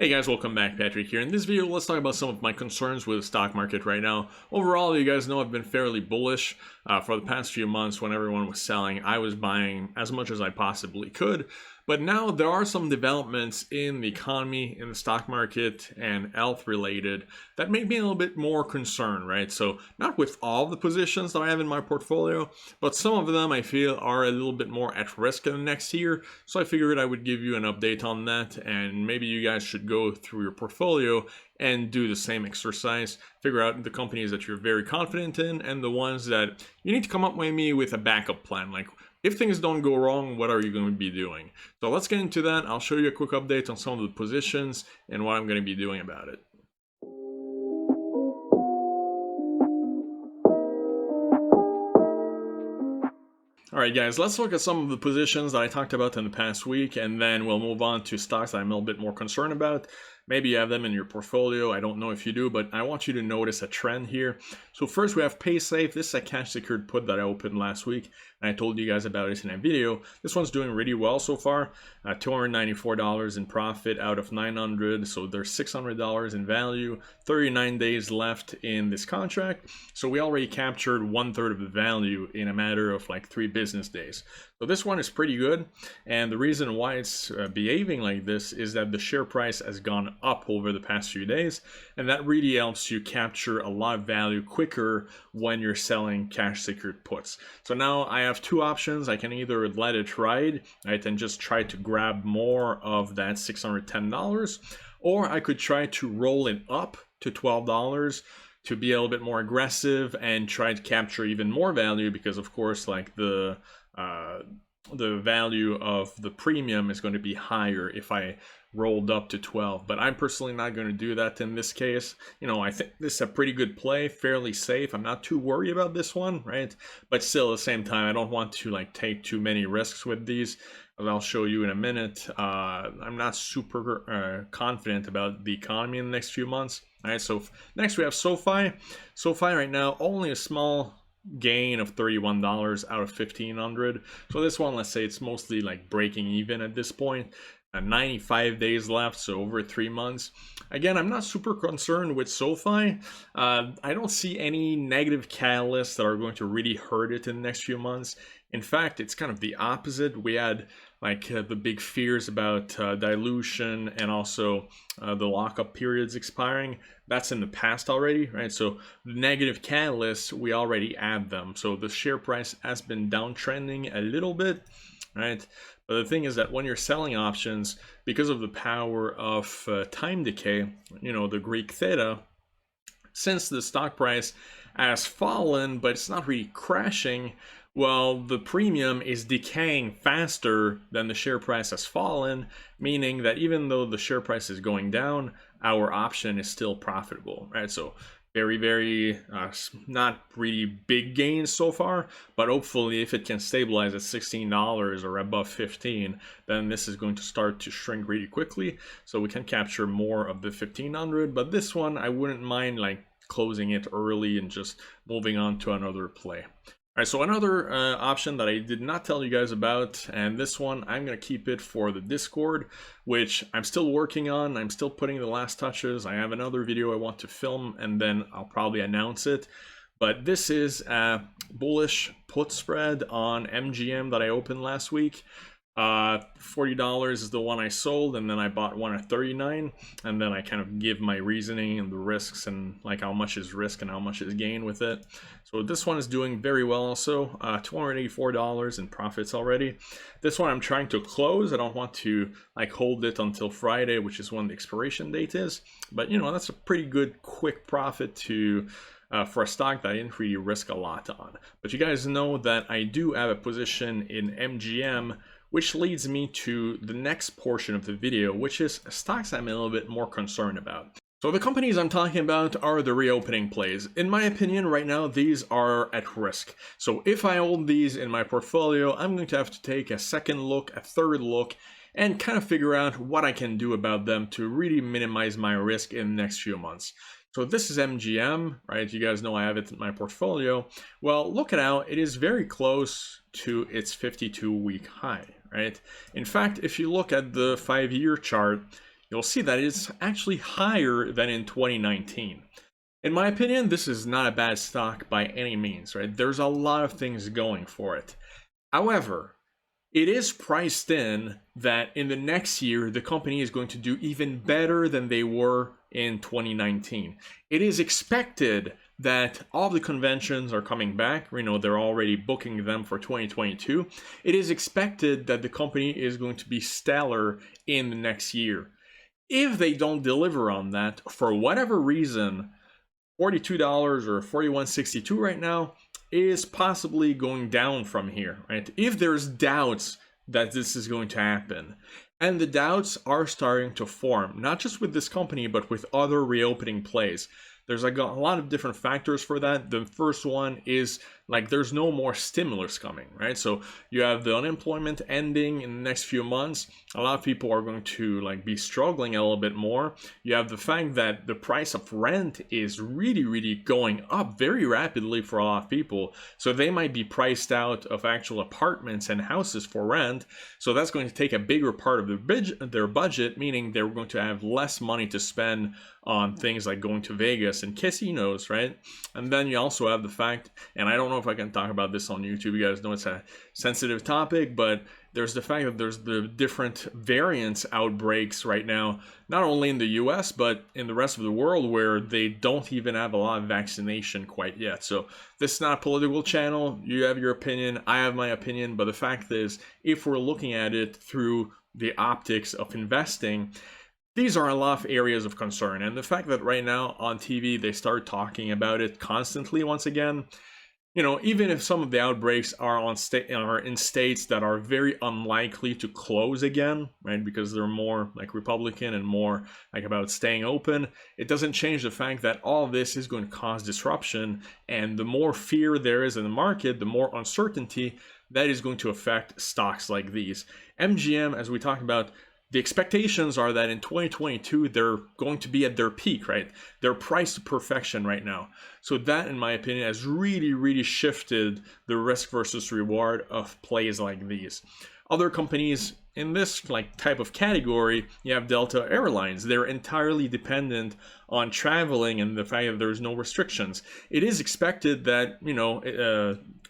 Hey guys, welcome back. Patrick here. In this video, let's talk about some of my concerns with the stock market right now. Overall, you guys know I've been fairly bullish for the past few months. When everyone was selling, I was buying as much as I possibly could. But now there are some developments in the economy, in the stock market, and health related that make me a little bit more concerned, right? So not with all the positions that I have in my portfolio, but some of them I feel are a little bit more at risk in the next year. So I figured I would give you an update on that, and maybe you guys should go through your portfolio and do the same exercise. Figure out the companies that you're very confident in and the ones that you need to come up with me with a backup plan. Like, if things don't go wrong, what are you going to be doing? So let's get into that. I'll show you a quick update on some of the positions and what I'm going to be doing about it. Alright guys, let's look at some of the positions that I talked about in the past week, and then we'll move on to stocks that I'm a little bit more concerned about. Maybe you have them in your portfolio, I don't know if you do, but I want you to notice a trend here. So first we have PaySafe. This is a cash secured put that I opened last week, and I told you guys about it in a video. This one's doing really well so far. $294 in profit out of 900, so there's $600 in value, 39 days left in this contract. So we already captured 1/3 of the value in a matter of like 3 business days. So this one is pretty good, and the reason why it's behaving like this is that the share price has gone up over the past few days, and that really helps you capture a lot of value quicker when you're selling cash secured puts. So now I have 2 options. I can either let it ride, right, and just try to grab more of that $610, or I could try to roll it up to $12 to be a little bit more aggressive and try to capture even more value, because of course like the value of the premium is going to be higher if I rolled up to 12. But I'm personally not going to do that in this case. You know, I think this is a pretty good play, fairly safe. I'm not too worried about this one, right? But still at the same time, I don't want to like take too many risks with these, as I'll show you in a minute. I'm not super confident about the economy in the next few months. All right, so next we have SoFi. SoFi right now only a small gain of $31 out of 1,500. So this one, let's say it's mostly like breaking even at this point. 95 days left, so over 3 months. Again, I'm not super concerned with SoFi. I don't see any negative catalysts that are going to really hurt it in the next few months. In fact, it's kind of the opposite. We had like the big fears about dilution and also the lockup periods expiring. That's in the past already, right? So the negative catalysts, we already add them. So the share price has been downtrending a little bit, right? But the thing is that when you're selling options, because of the power of time decay, you know, the Greek theta, since the stock price has fallen, but it's not really crashing, well, the premium is decaying faster than the share price has fallen, meaning that even though the share price is going down, our option is still profitable, right? So very not really big gains so far, but hopefully if it can stabilize at $16 or above 15, then this is going to start to shrink really quickly, so we can capture more of the 1,500. But this one, I wouldn't mind like closing it early and just moving on to another play. All right, so another option that I did not tell you guys about, and this one I'm going to keep it for the Discord, which I'm still working on. I'm still putting the last touches. I have another video I want to film, and then I'll probably announce it. But this is a bullish put spread on MGM that I opened last week. $40 is the one I sold, and then I bought one at 39, and then I kind of give my reasoning and the risks and like how much is risk and how much is gain with it. So this one is doing very well also. $284 in profits already. This one I'm trying to close. I don't want to like hold it until Friday, which is when the expiration date is, but you know, that's a pretty good quick profit to for a stock that I didn't really risk a lot on. But you guys know that I do have a position in MGM, which leads me to the next portion of the video, which is stocks I'm a little bit more concerned about. So the companies I'm talking about are the reopening plays. In my opinion, right now, these are at risk. So if I hold these in my portfolio, I'm going to have to take a second look, a third look, and kind of figure out what I can do about them to really minimize my risk in the next few months. So this is MGM, right? You guys know I have it in my portfolio. Well, look at how it is very close to its 52-week high, right? In fact, if you look at the 5-year chart, you'll see that it's actually higher than in 2019. In my opinion, this is not a bad stock by any means, right? There's a lot of things going for it. However, it is priced in that in the next year, the company is going to do even better than they were in 2019. It is expected that all the conventions are coming back. You know, they're already booking them for 2022. It is expected that the company is going to be stellar in the next year. If they don't deliver on that, for whatever reason, $42 or $41.62 right now is possibly going down from here, right? If there's doubts that this is going to happen, and the doubts are starting to form, not just with this company, but with other reopening plays. There's like a lot of different factors for that. The first one is like there's no more stimulus coming, right? So you have the unemployment ending in the next few months. A lot of people are going to like be struggling a little bit more. You have the fact that the price of rent is really going up very rapidly for a lot of people. So they might be priced out of actual apartments and houses for rent. So that's going to take a bigger part of their budget, meaning they're going to have less money to spend on things like going to Vegas and casinos, right? And then you also have the fact, and I don't know if I can talk about this on YouTube, you guys know it's a sensitive topic, but there's the fact that there's the different variants outbreaks right now, not only in the US, but in the rest of the world where they don't even have a lot of vaccination quite yet. So this is not a political channel. You have your opinion, I have my opinion, but the fact is, if we're looking at it through the optics of investing, these are a lot of areas of concern. And the fact that right now on TV, they start talking about it constantly once again, you know, even if some of the outbreaks are in states that are very unlikely to close again, right, because they're more like Republican and more like about staying open, it doesn't change the fact that all of this is going to cause disruption. And the more fear there is in the market, the more uncertainty that is going to affect stocks like these. MGM, as we talked about, the expectations are that in 2022, they're going to be at their peak, right? They're priced to perfection right now. So that, in my opinion, has really shifted the risk versus reward of plays like these. Other companies in this like type of category, you have Delta Airlines. They're entirely dependent on traveling and the fact that there's no restrictions. It is expected that, you know,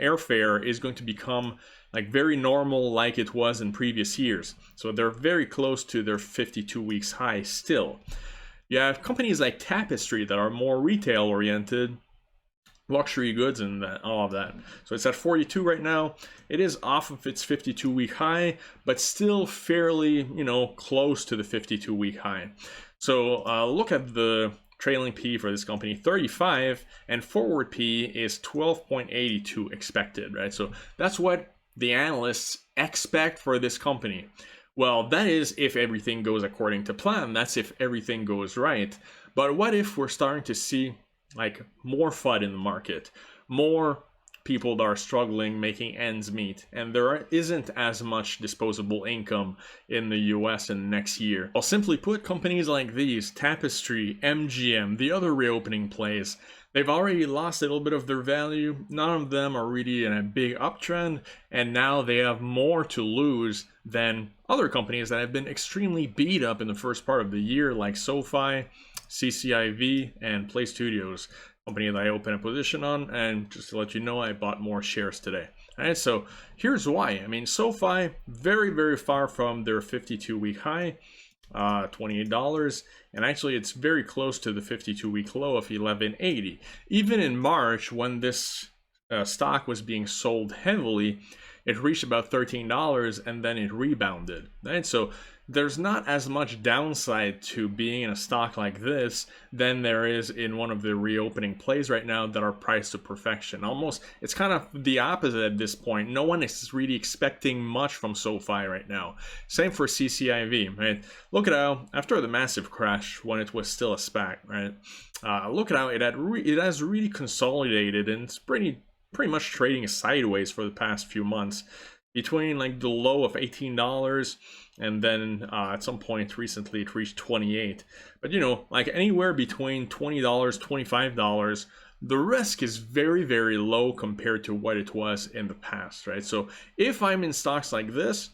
airfare is going to become like very normal like it was in previous years. So they're very close to their 52 weeks high still. You have companies like Tapestry that are more retail oriented, luxury goods and all of that. So it's at 42 right now. It is off of its 52 week high, but still fairly, you know, close to the 52 week high. So look at the trailing P for this company, 35, and forward P is 12.82 expected, right? So that's what the analysts expect for this company. Well, that is if everything goes according to plan. That's if everything goes right. But what if we're starting to see like more FUD in the market, more people that are struggling making ends meet, and there isn't as much disposable income in the US in the next year? Well, simply put, companies like these, Tapestry, MGM, the other reopening plays, they've already lost a little bit of their value. None of them are really in a big uptrend, and now they have more to lose than other companies that have been extremely beat up in the first part of the year, like SoFi, CCIV, and Play Studios, company that I opened a position on. And just to let you know, I bought more shares today. All right, so here's why. I mean, SoFi, very far from their 52-week high, $28, and actually it's very close to the 52-week low of 11.80. Even in March, when this stock was being sold heavily, it reached about $13 and then it rebounded, right? So there's not as much downside to being in a stock like this than there is in one of the reopening plays right now that are priced to perfection. Almost, it's kind of the opposite at this point. No one is really expecting much from SoFi right now. Same for CCIV, right? Look at how, after the massive crash when it was still a SPAC, right? Look at how it has really consolidated, and it's pretty much trading sideways for the past few months, between like the low of $18 and then at some point recently it reached 28. But you know, like anywhere between $20, $25, the risk is very low compared to what it was in the past, right? So if I'm in stocks like this,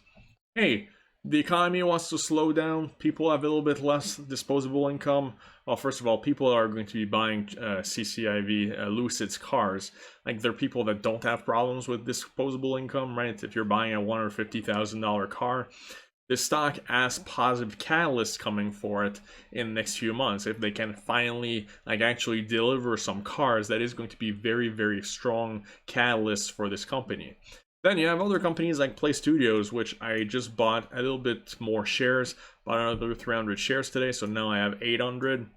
hey, The economy wants to slow down. People have a little bit less disposable income. Well, first of all, people are going to be buying CCIV Lucid's cars. Like, they're people that don't have problems with disposable income, right? If you're buying a $150,000 car, this stock has positive catalysts coming for it in the next few months. If they can finally actually deliver some cars, that is going to be very, very strong catalysts for this company. Then you have other companies like Play Studios, which I just bought a little bit more shares, bought another 300 shares today, so now I have 800.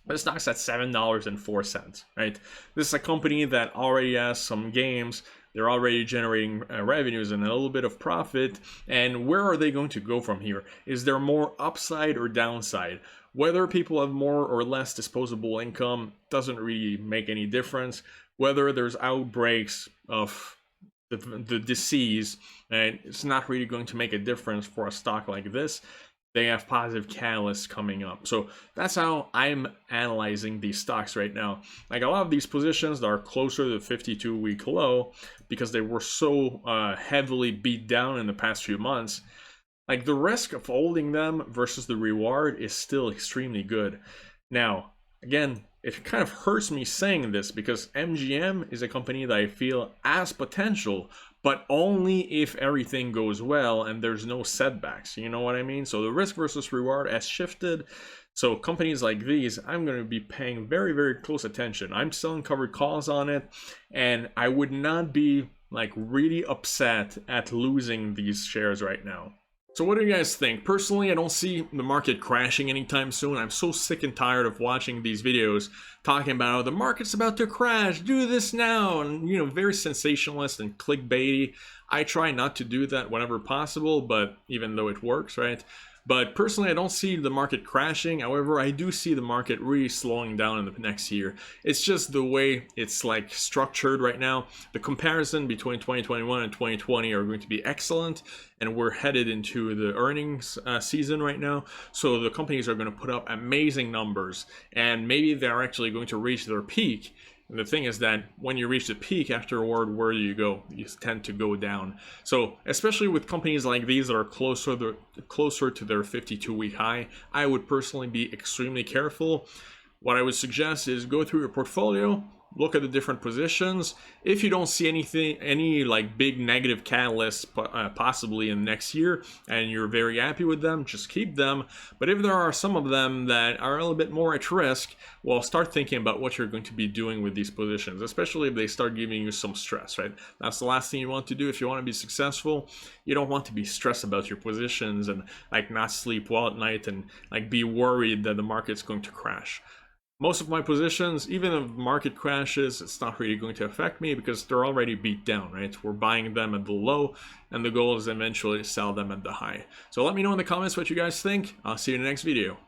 But the stock's at $7.04, right? This is a company that already has some games. They're already generating revenues and a little bit of profit. And where are they going to go from here? Is there more upside or downside? Whether people have more or less disposable income doesn't really make any difference. Whether there's outbreaks of the disease, and it's not really going to make a difference for a stock like this. They have positive catalysts coming up. So that's how I'm analyzing these stocks right now. Like, a lot of these positions that are closer to the 52-week low, because they were so heavily beat down in the past few months, like, the risk of holding them versus the reward is still extremely good. Now, again, it kind of hurts me saying this because MGM is a company that I feel has potential, but only if everything goes well and there's no setbacks. You know what I mean? So the risk versus reward has shifted. So companies like these, I'm going to be paying very, very close attention. I'm selling covered calls on it, and I would not be really upset at losing these shares right now. So what do you guys think? Personally, I don't see the market crashing anytime soon. I'm so sick and tired of watching these videos talking about, oh, the market's about to crash, do this now, and very sensationalist and clickbaity. I try not to do that whenever possible, but even though it works, right? But personally, I don't see the market crashing. However, I do see the market really slowing down in the next year. It's just the way it's structured right now. The comparison between 2021 and 2020 are going to be excellent, and we're headed into the earnings season right now. So the companies are going to put up amazing numbers, and maybe they're actually going to reach their peak. And the thing is that when you reach the peak afterward, where do you go? You tend to go down. So especially with companies like these that are closer to their 52-week high, I would personally be extremely careful. What I would suggest is go through your portfolio, look at the different positions. If you don't see any big negative catalysts possibly in the next year, and you're very happy with them, just keep them. But if there are some of them that are a little bit more at risk, well, start thinking about what you're going to be doing with these positions, especially if they start giving you some stress, right? That's the last thing you want to do if you want to be successful. You don't want to be stressed about your positions and not sleep well at night and be worried that the market's going to crash. Most of my positions, even if the market crashes, it's not really going to affect me because they're already beat down, right? We're buying them at the low, and the goal is eventually to sell them at the high. So let me know in the comments what you guys think. I'll see you in the next video.